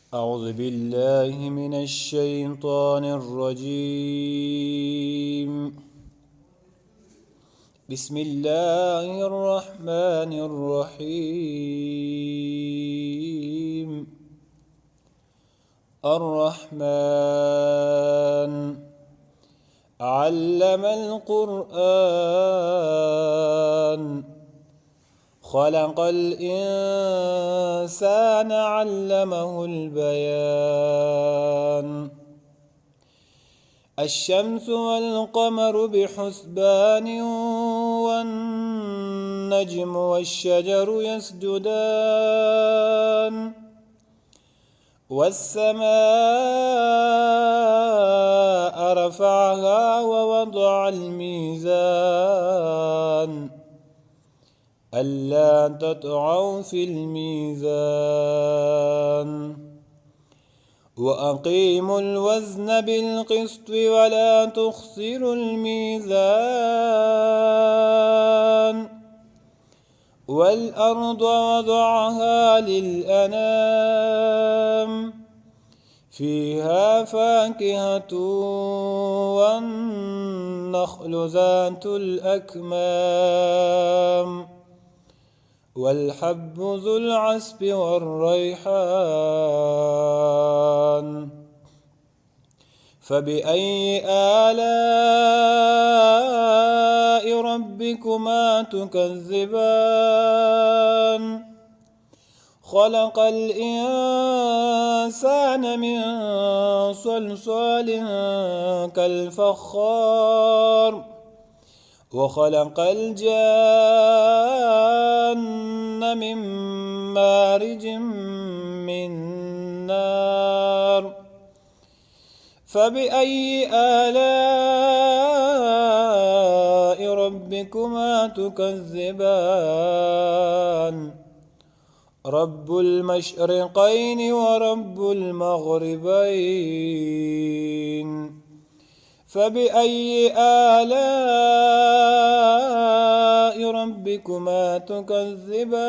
أعوذ بالله من الشيطان الرجيم. بسم الله الرحمن الرحيم. الرحمن علم القرآن خلق الإنسان علمه البيان. الشمس والقمر بحسبان والنجم والشجر يسجدان والسماء رفعها ووضع الميزان ألا تطغوا في الميزان وأقيموا الوزن بالقسط ولا تخسروا الميزان والأرض وضعها للأنام فيها فاكهة والنخل ذات الأكمام والحب ذو العصف والريحان. فبأي آلاء ربكما تكذبان خلق الإنسان من صلصال كالفخار وخلق الجان من مارج من نار. فبأي آلاء ربكما تكذبان رب المشرقين ورب المغربين. فبأي آلاء ربكما تكذبان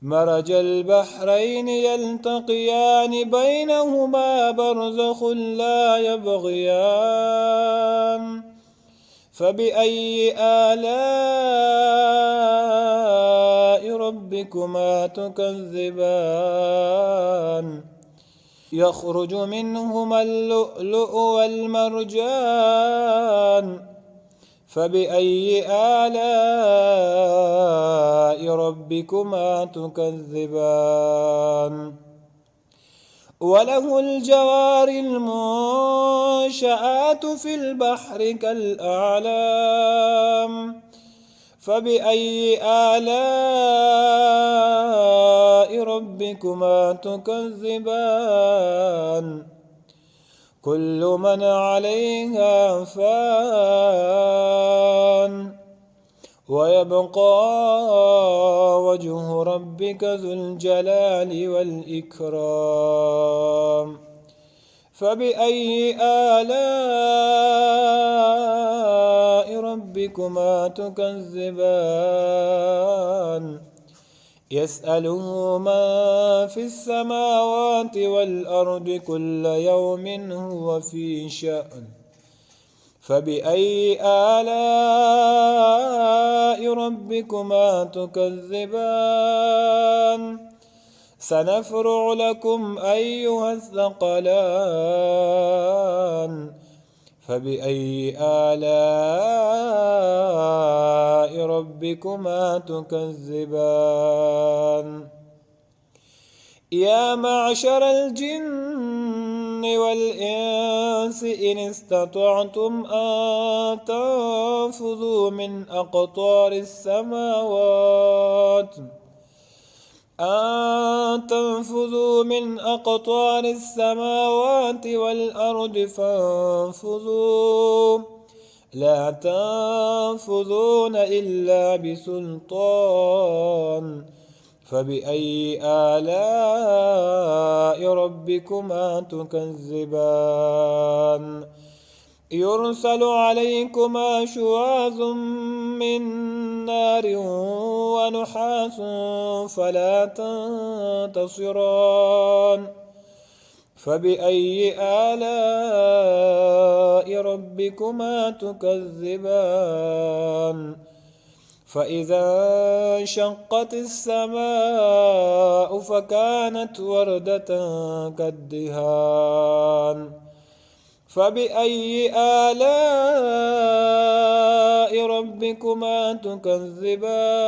مرج البحرين يلتقيان بينهما برزخ لا يبغيان. فبأي آلاء ربكما تكذبان يخرج منهما اللؤلؤ والمرجان. فبأي آلاء ربكما تكذبان وله الجوار المنشآت في البحر كالأعلام. فبأي آلاء ربكما تكذبان كل من عليها فان ويبقى وجه ربك ذو الجلال والإكرام. فبأي آلاء ربكما تكذبان يسأله من في السماوات والأرض كل يوم هو في شأن. فبأي آلاء ربكما تكذبان سنفرغ لكم أيها الثقلان. فبأي آلاء ربكما تكذبان يا معشر الجن والإنس إن استطعتم أن تنفذوا من أقطار السماوات والأرض فانفذوا لا تنفذون إلا بسلطان. فبأي آلاء ربكما تكذبان يرسل عليكما شواظ من نار ونحاس فلا تنتصران فبأي آلاء ربكما تكذبان فإذا انشقت السماء فكانت وردة كالدهان فبأي آلاء ربكما تكذبان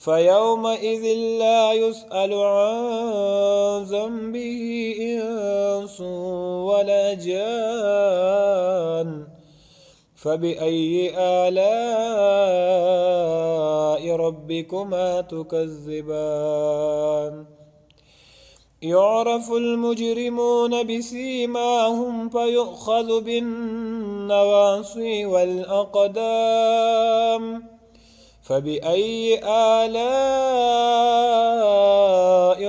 فيومئذ لا يسأل عن ذنبه إنس ولا جان فبأي آلاء ربكما تكذبان يعرف المجرمون بسيماهم فيؤخذ بالنواصي والأقدام فبأي آلاء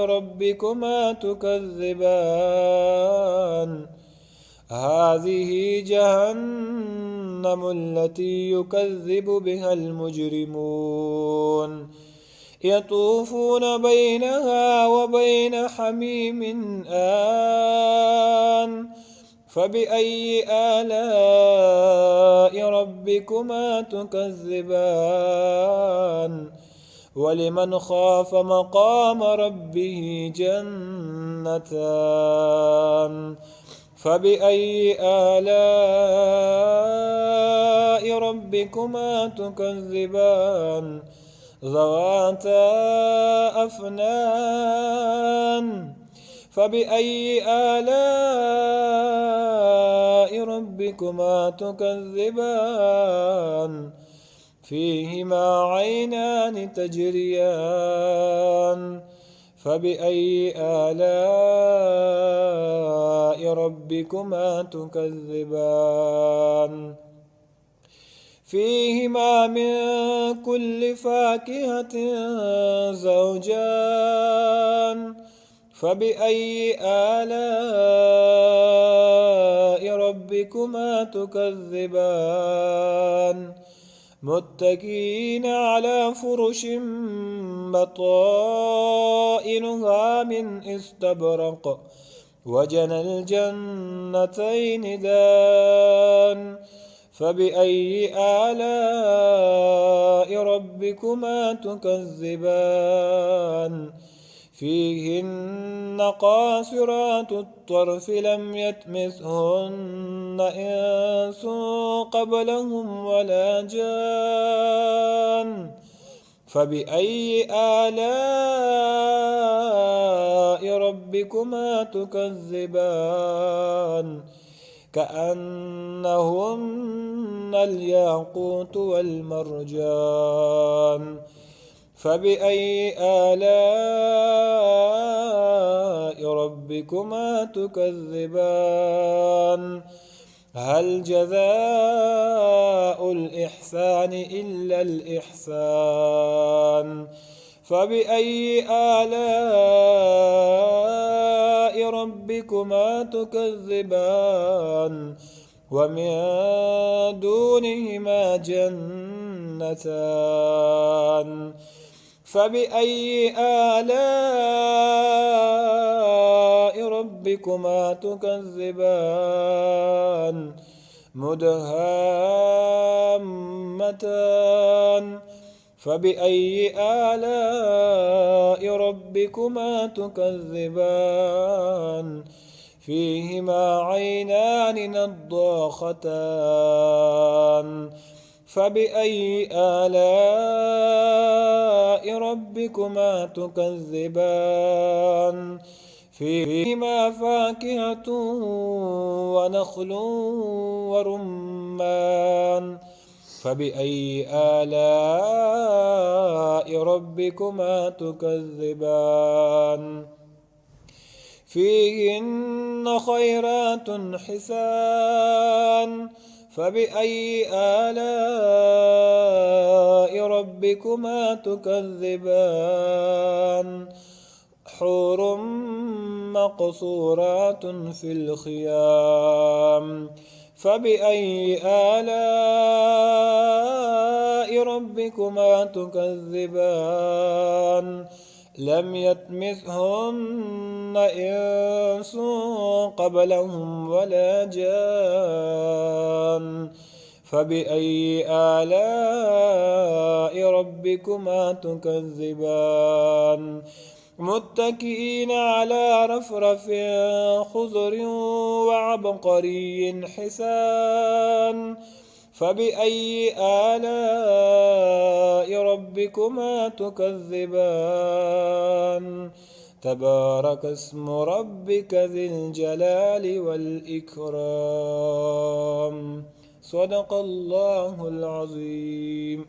ربكما تكذبان هذه جهنم التي يكذب بها المجرمون يطوفون بينها وبين حميم آن فبأي آلاء ربكما تكذبان ولمن خاف مقام ربه جنتان فبأي آلاء ربكما تكذبان ذواتا أفنان فبأي آلاء ربكما تكذبان فيهما عينان تجريان فبأي آلاء ربكما تكذبان فيهما من كل فاكهة زوجان فبأي آلاء ربكما تكذبان متكئين على فرش بطائنها من استبرق وجنى الجنتين دان فبأي آلاء ربكما تكذبان فيهن قاصرات الطرف لم يطمثهن إنس قبلهم ولا جان فبأي آلاء ربكما تكذبان كأنهن الياقوت والمرجان فبأي آلاء ربكما تكذبان هل جزاء الإحسان إلا الإحسان فبأي آلاء ربكما تكذبان ومن دونهما جنتان فبأي آلاء ربكما تكذبان مدهامتان فبأي آلاء ربكما تكذبان فيهما عينان نضاختان فبأي آلاء ربكما تكذبان فيهما فاكهة ونخل ورمان فبأي آلاء ربكما تكذبان فيهن خيرات حسان فبأي آلاء ربكما تكذبان حور مقصورات في الخيام فبأي آلاء ربكما تكذبان لم يطمثهن إنس قبلهم ولا جان فبأي آلاء ربكما تكذبان متكئين على رفرف خضر وعبقري حسان فبأي آلاء ربكما تكذبان تبارك اسم ربك ذي الجلال والإكرام صدق الله العظيم.